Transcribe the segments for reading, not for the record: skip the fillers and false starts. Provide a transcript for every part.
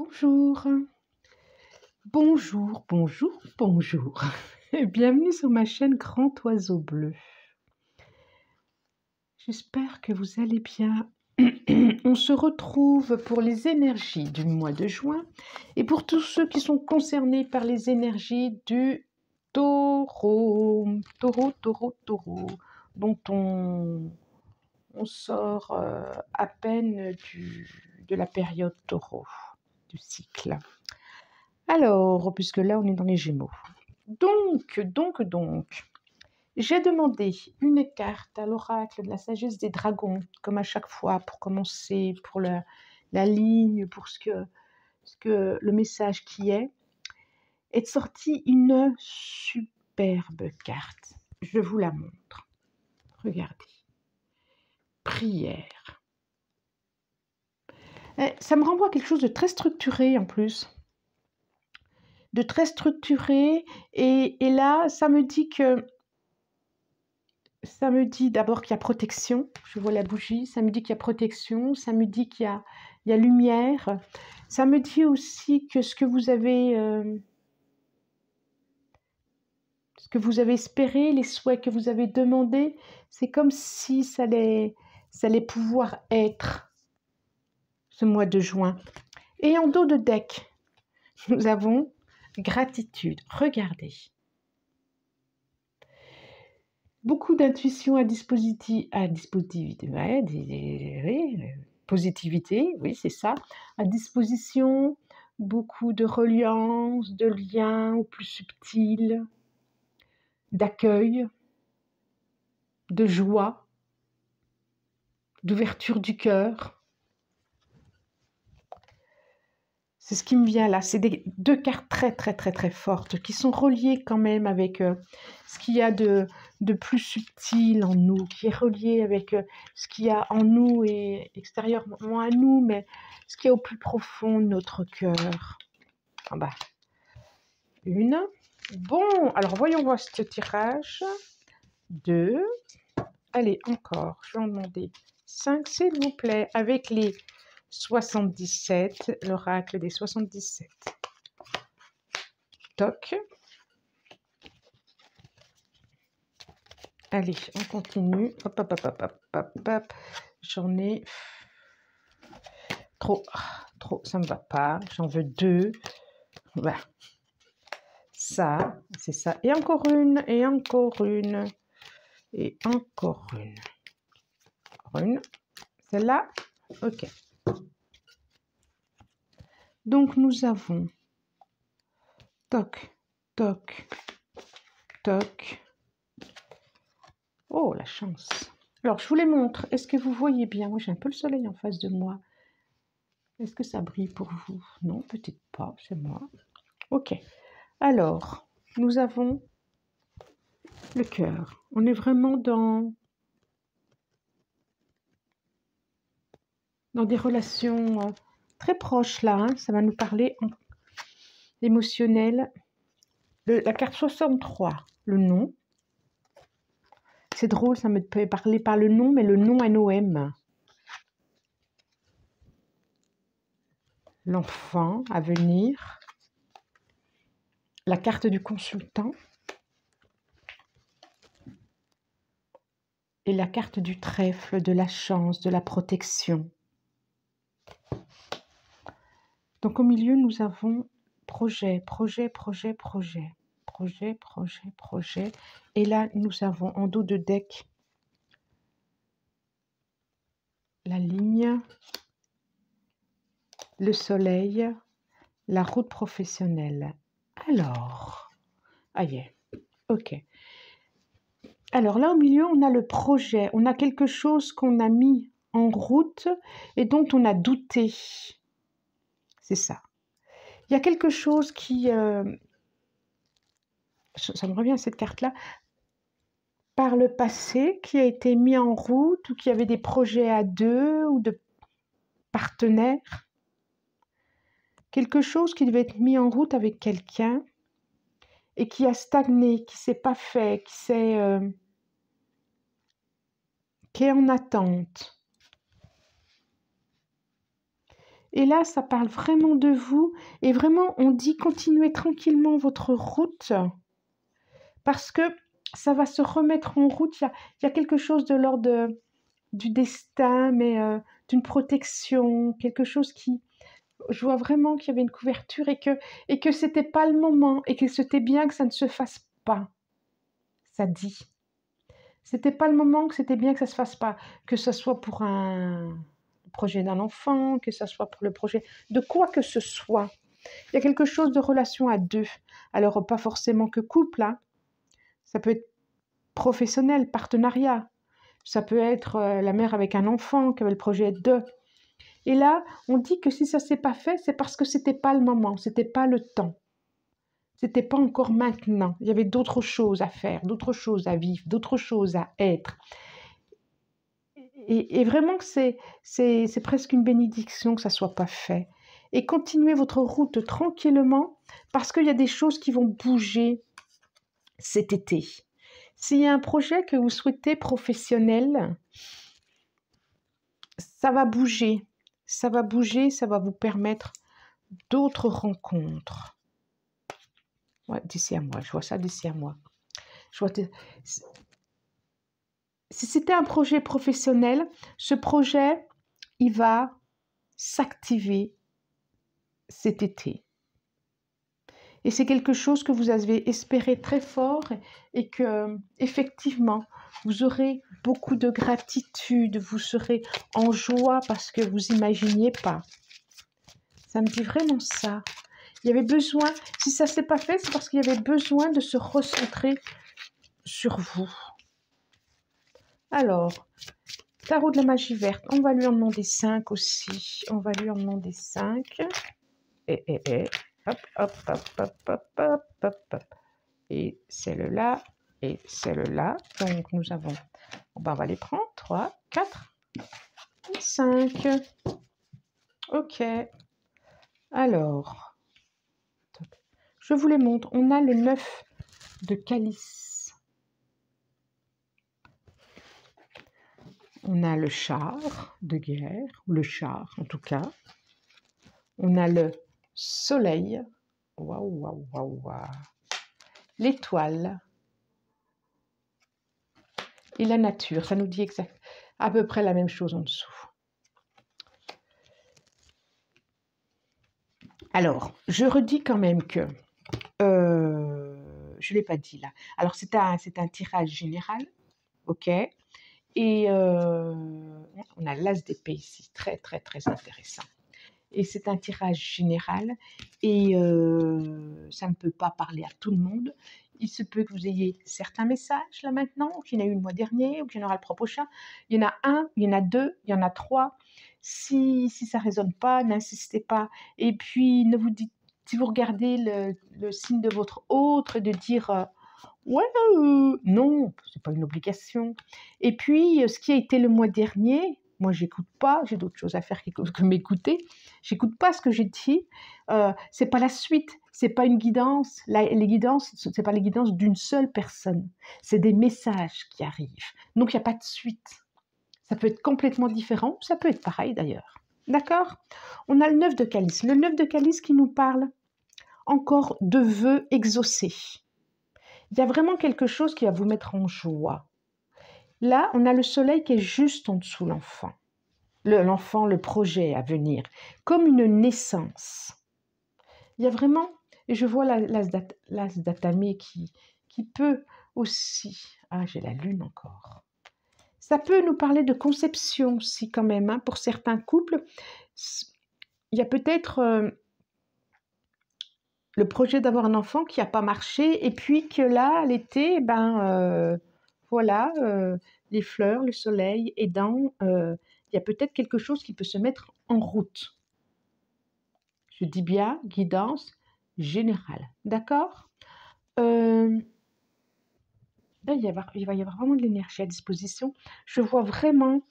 Bonjour, bonjour, bonjour, bonjour. Bienvenue sur ma chaîne Grand Oiseau Bleu. J'espère que vous allez bien. On se retrouve pour les énergies du mois de juin et pour tous ceux qui sont concernés par les énergies du taureau, taureau, dont on sort à peine de la période taureau, du cycle. Alors, puisque là, on est dans les Gémeaux. Donc, j'ai demandé une carte à l'oracle de la sagesse des dragons, comme à chaque fois, pour commencer, pour la ligne, pour ce que le message qui est sorti une superbe carte. Je vous la montre. Regardez. Prière. Ça me renvoie à quelque chose de très structuré en plus. De très structuré, et là ça me dit d'abord qu'il y a protection. Je vois la bougie, ça me dit qu'il y a protection, ça me dit qu'il y a lumière, ça me dit aussi que ce que vous avez espéré, les souhaits que vous avez demandés, c'est comme si ça allait pouvoir être ce mois de juin. Et en dos de deck, nous avons gratitude. Regardez. Beaucoup d'intuition positivité, oui, c'est ça, à disposition, beaucoup de reliance, de liens au plus subtil, d'accueil, de joie, d'ouverture du cœur. C'est ce qui me vient là. C'est deux cartes très fortes qui sont reliées quand même avec ce qu'il y a de plus subtil en nous, qui est relié avec ce qu'il y a en nous et extérieurement à nous, mais ce qui est au plus profond de notre cœur. Ah bah, une. Bon, alors voyons voir ce tirage. 2. Allez, encore, je vais en demander 5, s'il vous plaît, avec les 77, l'oracle des 77. Toc. Allez, on continue. Hop. J'en ai trop, ça me va pas. J'en veux 2. Voilà. Ça, c'est ça. Et encore une, et encore une, et encore une. Encore une. Celle-là, ok. Donc nous avons toc. Oh, la chance. Alors, je vous les montre. Est-ce que vous voyez bien? Moi, j'ai un peu le soleil en face de moi. Est-ce que ça brille pour vous? Non, peut-être pas, c'est moi. Ok. Alors, nous avons le cœur. On est vraiment dans des relations très proches, là. Hein. Ça va nous parler en émotionnel. La carte 63, le nom. C'est drôle, ça me peut parler par le nom, mais le nom NOM. L'enfant à venir. La carte du consultant. Et la carte du trèfle, de la chance, de la protection. Donc au milieu, nous avons projet. Et là, nous avons en dos de deck la ligne, le soleil, la route professionnelle. Alors, ok. Alors là, au milieu, on a le projet. On a quelque chose qu'on a mis en route et dont on a douté. C'est ça. Il y a quelque chose qui... ça me revient, cette carte-là. Par le passé, qui a été mis en route ou qui avait des projets à deux ou de partenaires. Quelque chose qui devait être mis en route avec quelqu'un et qui a stagné, qui ne s'est pas fait, qui est en attente. Et là, ça parle vraiment de vous. Et vraiment, on dit continuez tranquillement votre route parce que ça va se remettre en route. Il y a quelque chose de l'ordre du destin, mais d'une protection, quelque chose qui... Je vois vraiment qu'il y avait une couverture et que c'était pas le moment et que c'était bien que ça ne se fasse pas. Ça dit. C'était pas le moment, que c'était bien que ça se fasse pas. Que ce soit pour un projet d'un enfant, que ce soit pour le projet de quoi que ce soit. Il y a quelque chose de relation à deux. Alors, pas forcément que couple, hein. Ça peut être professionnel, partenariat. Ça peut être la mère avec un enfant qui avait le projet de. Et là, on dit que si ça ne s'est pas fait, c'est parce que ce n'était pas le moment, ce n'était pas le temps. Ce n'était pas encore maintenant. Il y avait d'autres choses à faire, d'autres choses à vivre, d'autres choses à être. Et vraiment, c'est presque une bénédiction que ça ne soit pas fait. Et continuez votre route tranquillement parce qu'il y a des choses qui vont bouger cet été. S'il y a un projet que vous souhaitez professionnel, ça va bouger. Ça va bouger, ça va vous permettre d'autres rencontres. Ouais, d'ici à moi, je vois ça d'ici à moi. Si c'était un projet professionnel, ce projet, il va s'activer cet été. Et c'est quelque chose que vous avez espéré très fort et que, effectivement, vous aurez beaucoup de gratitude, vous serez en joie parce que vous n'imaginiez pas. Ça me dit vraiment ça. Il y avait besoin, si ça ne s'est pas fait, c'est parce qu'il y avait besoin de se recentrer sur vous. Alors, tarot de la magie verte, on va lui en demander 5 aussi. On va lui en demander 5. Hop, hop, hop, hop, hop, hop, hop, hop. Et celle-là, et celle-là. Donc, nous avons, on va les prendre. 3, 4, 5. Ok. Alors, je vous les montre. On a le 9 de calice. On a le char de guerre, ou le char en tout cas. On a le soleil. Waouh, waouh, waouh, waouh. L'étoile. Et la nature. Ça nous dit à peu près la même chose en dessous. Alors, je redis quand même que... je ne l'ai pas dit là. Alors, c'est un tirage général. OK. Et on a l'as d'épée ici. Très, très, très intéressant. Et c'est un tirage général et ça ne peut pas parler à tout le monde. Il se peut que vous ayez certains messages là maintenant, ou qu'il y en a eu le mois dernier, ou qu'il y en aura le prochain. Il y en a un, il y en a deux, il y en a trois. Si ça ne résonne pas, n'insistez pas. Et puis, ne vous dites, si vous regardez le signe de votre autre, de dire ouais, non, ce n'est pas une obligation. Et puis, ce qui a été le mois dernier, moi, j'écoute pas, j'ai d'autres choses à faire que m'écouter. J'écoute pas ce que j'ai dit. C'est pas la suite, c'est pas une guidance. Les guidances, c'est pas les guidances d'une seule personne. C'est des messages qui arrivent. Donc, il n'y a pas de suite. Ça peut être complètement différent, ça peut être pareil d'ailleurs. D'accord? On a le 9 de calice. Le 9 de calice qui nous parle encore de vœux exaucés. Il y a vraiment quelque chose qui va vous mettre en joie. Là, on a le soleil qui est juste en dessous l'enfant. L'enfant, le projet à venir, comme une naissance. Il y a vraiment, et je vois l'as d'Atami qui peut aussi... Ah, j'ai la lune encore. Ça peut nous parler de conception aussi quand même, hein, pour certains couples. Il y a peut-être le projet d'avoir un enfant qui n'a pas marché et puis que là, à l'été, voilà, les fleurs, le soleil aidant, il y a peut-être quelque chose qui peut se mettre en route. Je dis bien guidance générale, d'accord? Il va y avoir vraiment de l'énergie à disposition. Je vois vraiment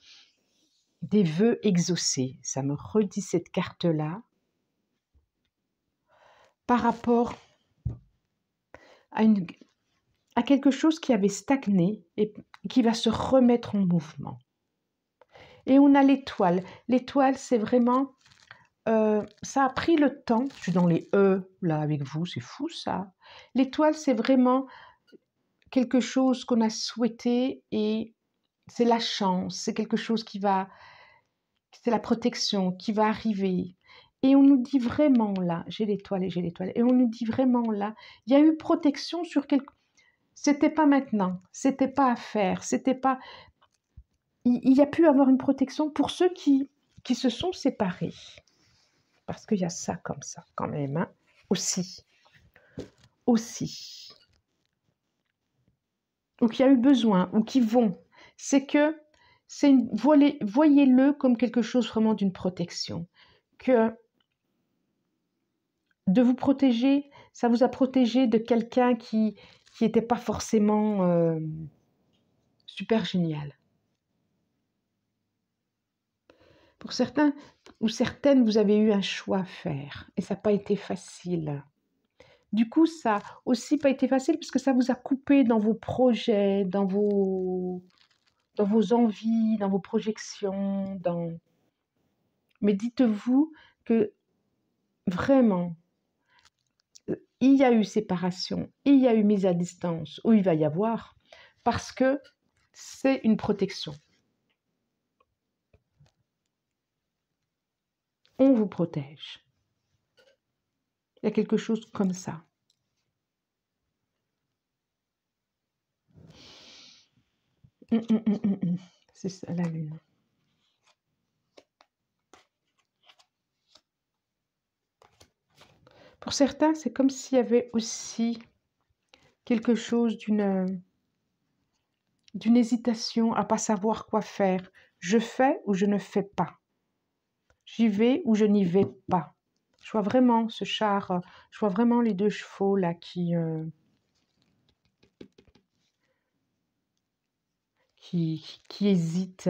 des vœux exaucés. Ça me redit cette carte-là par rapport à quelque chose qui avait stagné et qui va se remettre en mouvement. Et on a l'étoile. L'étoile, c'est vraiment ça a pris le temps. Je suis dans les E, là, avec vous, c'est fou, ça. L'étoile, c'est vraiment quelque chose qu'on a souhaité et c'est la chance, c'est quelque chose qui va, c'est la protection qui va arriver. Et on nous dit vraiment là, j'ai l'étoile et j'ai l'étoile, et on nous dit vraiment là, il y a eu protection sur quelque... C'était pas maintenant, c'était pas à faire, c'était pas... Il y a pu avoir une protection pour ceux qui se sont séparés. Parce qu'il y a ça comme ça, quand même, hein, aussi. Aussi. Ou qui a eu besoin, ou qui vont. C'est que, voyez-le comme quelque chose vraiment d'une protection. Que de vous protéger, ça vous a protégé de quelqu'un qui n'était pas forcément super génial. Pour certains ou certaines, vous avez eu un choix à faire et ça n'a pas été facile. Du coup, ça n'a aussi pas été facile parce que ça vous a coupé dans vos projets, dans vos envies, dans vos projections. Mais dites-vous que vraiment, il y a eu séparation, il y a eu mise à distance, ou il va y avoir, parce que c'est une protection. On vous protège. Il y a quelque chose comme ça. C'est ça, la lune. Pour certains, c'est comme s'il y avait aussi quelque chose d'une hésitation à pas savoir quoi faire. Je fais ou je ne fais pas. J'y vais ou je n'y vais pas. Je vois vraiment ce char, je vois vraiment les deux chevaux là qui hésitent.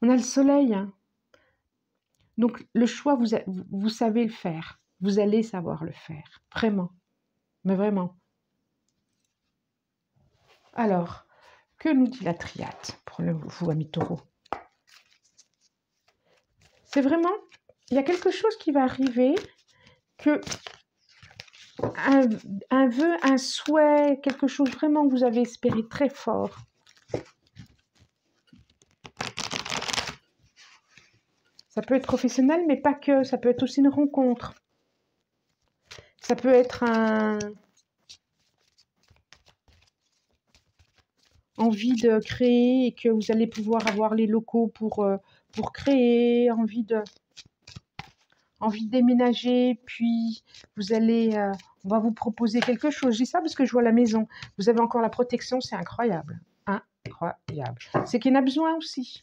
On a le soleil, hein. Donc le choix, vous savez le faire. Vous allez savoir le faire. Vraiment. Mais vraiment. Alors, que nous dit la triade pour vous, amis taureaux? C'est vraiment, il y a quelque chose qui va arriver, que un vœu, un souhait, quelque chose vraiment que vous avez espéré très fort. Ça peut être professionnel, mais pas que. Ça peut être aussi une rencontre. Ça peut être envie de créer et que vous allez pouvoir avoir les locaux pour créer, envie de déménager, puis vous allez, on va vous proposer quelque chose. Je dis ça parce que je vois la maison. Vous avez encore la protection, c'est incroyable. Incroyable. C'est qu'il y en a besoin aussi.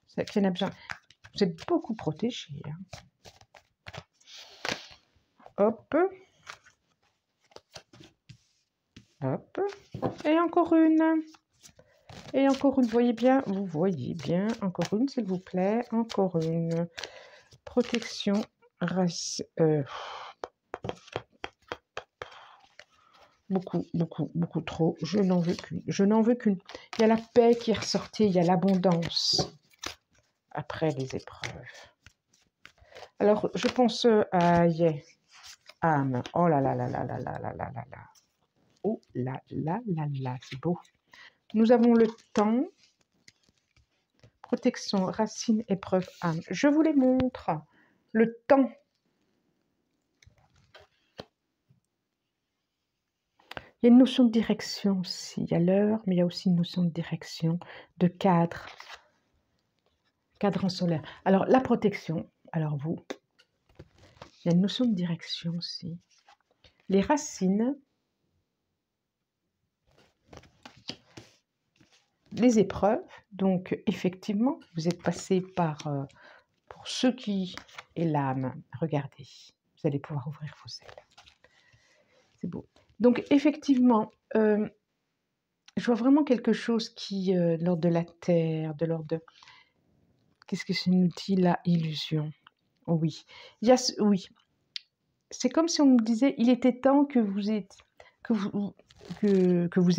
C'est qu'il y en a besoin. Vous êtes beaucoup protégés. Hein. Hop. Hop. Et encore une. Et encore une, vous voyez bien, encore une s'il vous plaît, encore une. Protection, beaucoup trop, je n'en veux qu'une, Il y a la paix qui est ressortie, il y a l'abondance après les épreuves. Alors, je pense à âme, oh là là là là là là là là là là, oh là là là là, c'est beau. Nous avons le temps, protection, racine, épreuve, âme. Je vous les montre. Le temps. Il y a une notion de direction aussi. Il y a l'heure, mais il y a aussi une notion de direction, de cadre. Cadre en solaire. Alors, la protection. Alors, vous. Il y a une notion de direction aussi. Les racines. Les épreuves. Donc, effectivement, vous êtes passé par... pour ceux qui... Et l'âme. Regardez. Vous allez pouvoir ouvrir vos ailes. C'est beau. Donc, effectivement, je vois vraiment quelque chose qui, de l'ordre de la terre, de l'ordre de... Qu'est-ce que ça nous dit, la illusion? Oui. Oui. C'est comme si on nous disait, il était temps que vous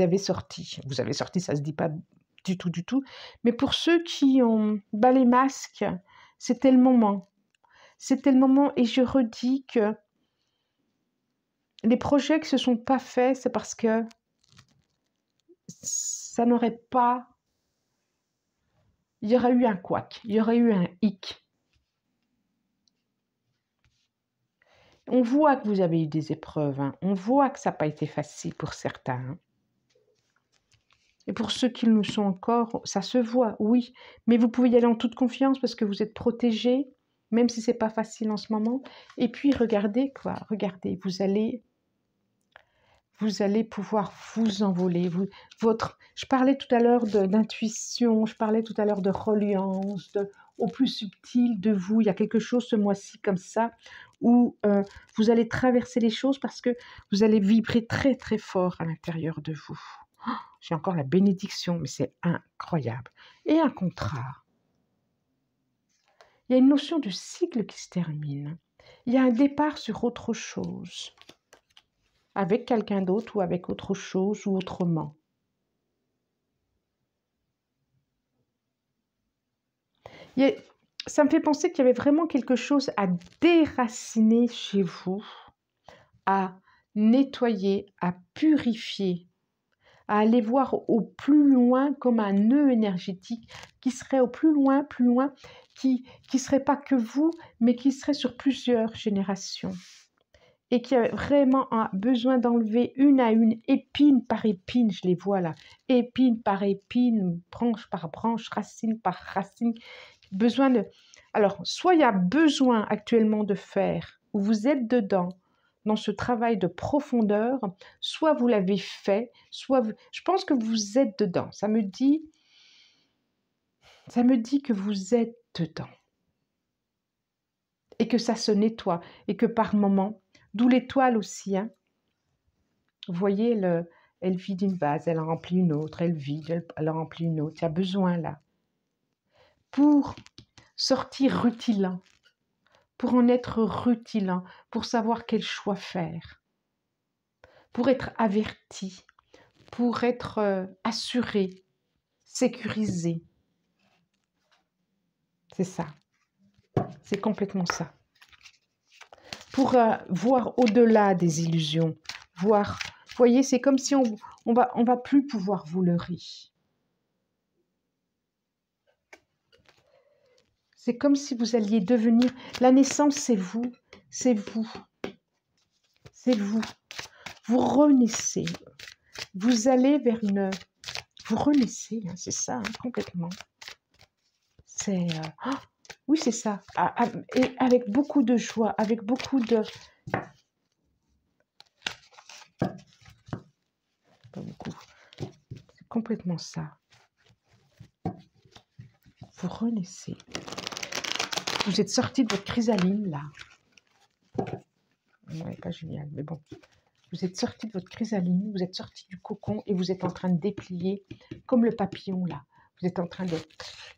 avez sorti. Vous avez sorti, ça ne se dit pas du tout. Mais pour ceux qui ont bas les masques, C'était le moment. C'était le moment et je redis que les projets qui ne se sont pas faits, c'est parce que ça n'aurait pas... Il y aurait eu un couac, il y aurait eu un hic. On voit que vous avez eu des épreuves, hein. On voit que ça n'a pas été facile pour certains. Hein. Et pour ceux qui le sont encore, ça se voit, oui. Mais vous pouvez y aller en toute confiance parce que vous êtes protégés, même si ce n'est pas facile en ce moment. Et puis, regardez, quoi. Regardez, vous allez pouvoir vous envoler. Je parlais tout à l'heure d'intuition, je parlais tout à l'heure de reliance, au plus subtil de vous. Il y a quelque chose ce mois-ci comme ça, où vous allez traverser les choses parce que vous allez vibrer très, très fort à l'intérieur de vous. Oh, j'ai encore la bénédiction, mais c'est incroyable. Et un contrat. Il y a une notion de cycle qui se termine. Il y a un départ sur autre chose. Avec quelqu'un d'autre ou avec autre chose ou autrement. Ça me fait penser qu'il y avait vraiment quelque chose à déraciner chez vous, à nettoyer, à purifier, à aller voir au plus loin comme un nœud énergétique qui serait au plus loin, qui ne serait pas que vous, mais qui serait sur plusieurs générations. Et qui a vraiment besoin d'enlever une à une, épine par épine, je les vois là, épine par épine, branche par branche, racine par racine, besoin de... Alors, soit il y a besoin actuellement de faire, ou vous êtes dedans, dans ce travail de profondeur, soit vous l'avez fait, soit... Je pense que vous êtes dedans, ça me dit que vous êtes dedans. Et que ça se nettoie, et que par moments, d'où l'étoile aussi, hein. Vous voyez, elle vide une vase, elle en remplit une autre, elle vide, elle en remplit une autre. Il y a besoin là. Pour sortir rutilant, pour en être rutilant, pour savoir quel choix faire, pour être averti, pour être assuré, sécurisé. C'est ça. C'est complètement ça. Pour voir au-delà des illusions, voir... Vous voyez, c'est comme si on va plus pouvoir vous leurrer. C'est comme si vous alliez devenir... La naissance, c'est vous. C'est vous. C'est vous. Vous renaissez. Vous allez vers une... Vous renaissez, hein, c'est ça, hein, complètement. C'est... Oh, oui, c'est ça. Et avec beaucoup de joie, avec beaucoup de... Pas beaucoup. C'est complètement ça. Vous renaissez. Vous êtes sorti de votre chrysalide, là. Ouais, pas génial, mais bon. Vous êtes sorti de votre chrysalide, vous êtes sorti du cocon et vous êtes en train de déplier, comme le papillon, là. Vous êtes en train de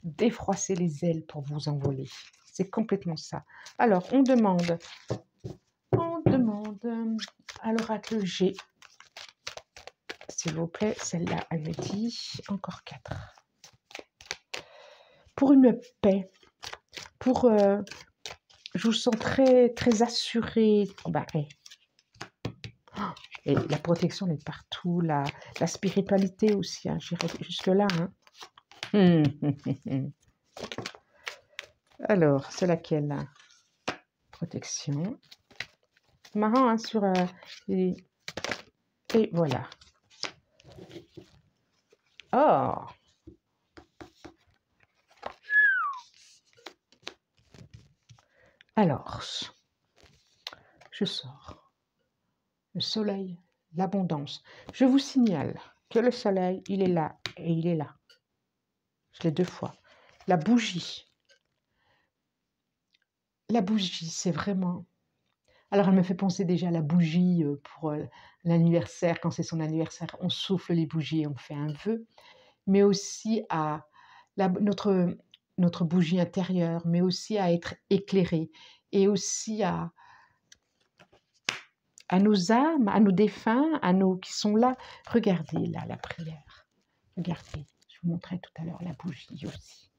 défroisser les ailes pour vous envoler. C'est complètement ça. Alors, on demande à l'oracle G, s'il vous plaît, celle-là, elle me dit encore 4. Pour une paix, pour... je vous sens très, très assurée. Oh, bah, hey. Et la protection est partout, la spiritualité aussi, hein, j'irai jusque-là. Hein. Alors, c'est laquelle là? Protection. C'est marrant, hein, sur... et voilà. Oh! Alors, je sors. Le soleil, l'abondance. Je vous signale que le soleil, il est là et il est là. Je l'ai 2 fois. La bougie. La bougie, c'est vraiment... Alors, elle me fait penser déjà à la bougie pour l'anniversaire. Quand c'est son anniversaire, on souffle les bougies et on fait un vœu. Mais aussi à notre bougie intérieure, mais aussi à être éclairé. Et aussi à nos âmes, à nos défunts, à nos qui sont là. Regardez là la prière. Regardez, je vous montrais tout à l'heure la bougie aussi.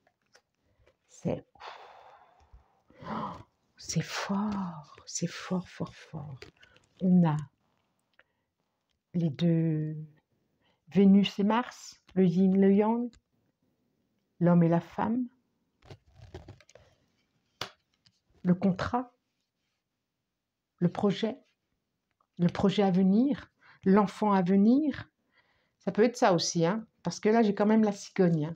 C'est... C'est fort, c'est fort, fort, fort. On a les deux Vénus et Mars, le yin, le yang, l'homme et la femme, le contrat, le projet à venir, l'enfant à venir. Ça peut être ça aussi, hein, parce que là, j'ai quand même la cigogne. Hein.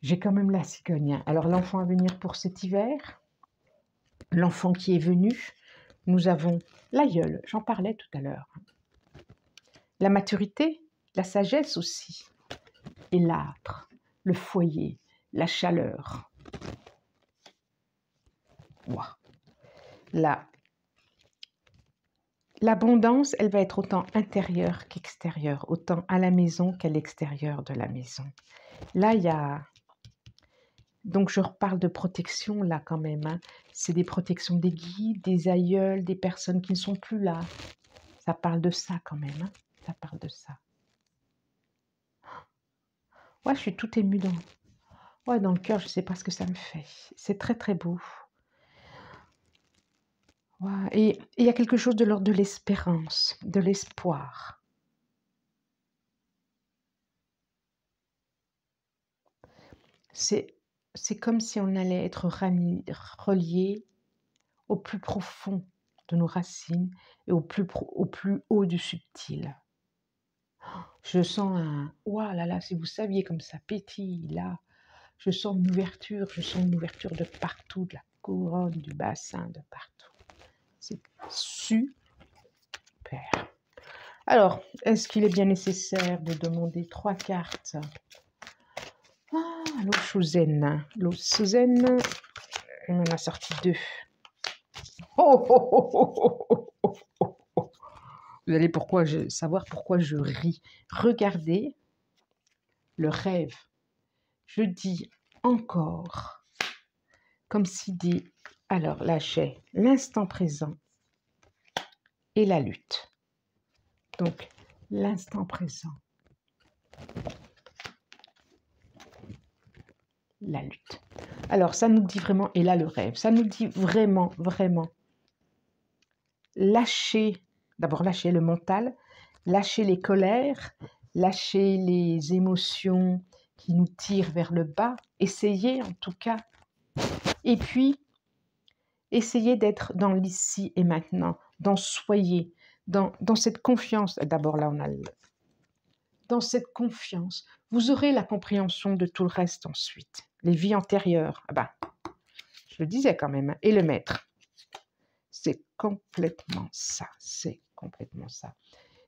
J'ai quand même la cigogne. Hein. Alors, l'enfant à venir pour cet hiver, l'enfant qui est venu, nous avons l'aïeul, j'en parlais tout à l'heure. La maturité, la sagesse aussi, et l'âtre, le foyer, la chaleur. Wow. L'abondance, elle va être autant intérieure qu'extérieure, autant à la maison qu'à l'extérieur de la maison. Là, il y a... Donc, je reparle de protection, là, quand même. Hein. C'est des protections des guides, des aïeuls, des personnes qui ne sont plus là. Ça parle de ça, quand même. Hein. Ça parle de ça. Ouais, je suis tout émue dans le cœur, je ne sais pas ce que ça me fait. C'est très, très beau. Ouais. Et il y a quelque chose de l'ordre de l'espérance, de l'espoir. C'est comme si on allait être relié au plus profond de nos racines et au plus haut du subtil. Je sens un... Ouah là là, si vous saviez comme ça pétille, là, je sens une ouverture de partout, de la couronne, du bassin, de partout. C'est super. Alors, est-ce qu'il est bien nécessaire de demander 3 cartes? L'eau Suzanne. L'eau Suzanne, on en a sorti 2. Vous allez savoir pourquoi je ris. Regardez le rêve. Je dis encore, comme si dit, alors là j'ai l'instant présent et la lutte. Donc, l'instant présent, la lutte. Alors, ça nous dit vraiment, et là le rêve, ça nous dit vraiment, vraiment, lâcher le mental, lâcher les colères, lâcher les émotions qui nous tirent vers le bas, essayer en tout cas, et puis essayer d'être dans l'ici et maintenant, dans cette confiance. D'abord là, dans cette confiance, vous aurez la compréhension de tout le reste ensuite. Les vies antérieures, je le disais quand même, et le maître. C'est complètement ça, c'est complètement ça.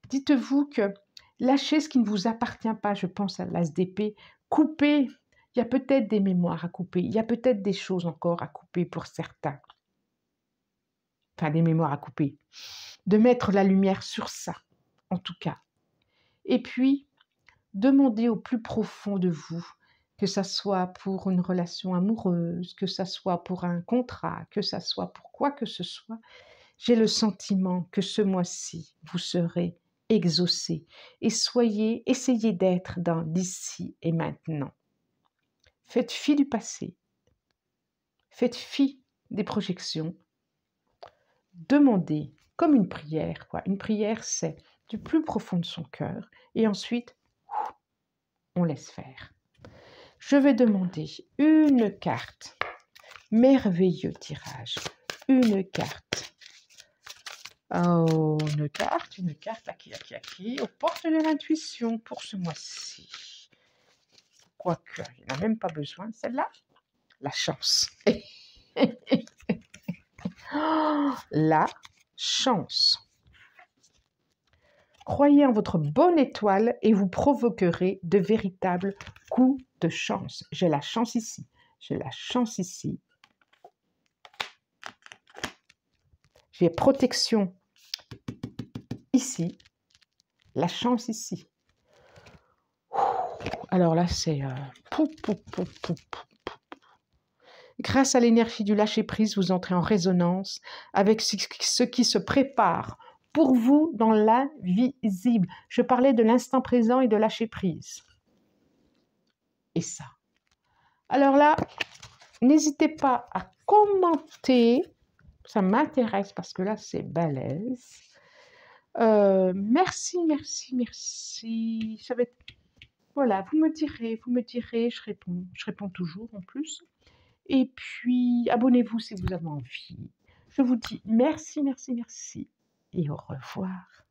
Dites-vous que lâchez ce qui ne vous appartient pas, je pense à l'as d'épée, coupez, il y a peut-être des mémoires à couper, il y a peut-être des choses encore à couper pour certains. Enfin, des mémoires à couper. De mettre la lumière sur ça, en tout cas. Et puis, demandez au plus profond de vous, que ça soit pour une relation amoureuse, que ça soit pour un contrat, que ça soit pour quoi que ce soit, j'ai le sentiment que ce mois-ci, vous serez exaucé et essayez d'être dans l'ici et maintenant. Faites fi du passé, faites fi des projections, demandez comme une prière, quoi. Une prière, c'est du plus profond de son cœur et ensuite, on laisse faire. Je vais demander une carte, merveilleux tirage, une carte. Oh, une carte, à qui, aux portes de l'intuition pour ce mois-ci. Quoique, il n'y en a même pas besoin, celle-là. La chance. La chance. Croyez en votre bonne étoile et vous provoquerez de véritables coups de chance. J'ai la chance ici. J'ai la chance ici. J'ai protection ici. La chance ici. Alors là, c'est... Grâce à l'énergie du lâcher-prise, vous entrez en résonance avec ce qui se prépare pour vous dans l'invisible. Je parlais de l'instant présent et de lâcher-prise. Et ça. Alors là, N'hésitez pas à commenter, ça m'intéresse parce que là, c'est balèze. Merci, merci, merci. Ça va être... Voilà, vous me direz, je réponds toujours en plus. Et puis, abonnez-vous si vous avez envie. Je vous dis merci, merci, merci et au revoir.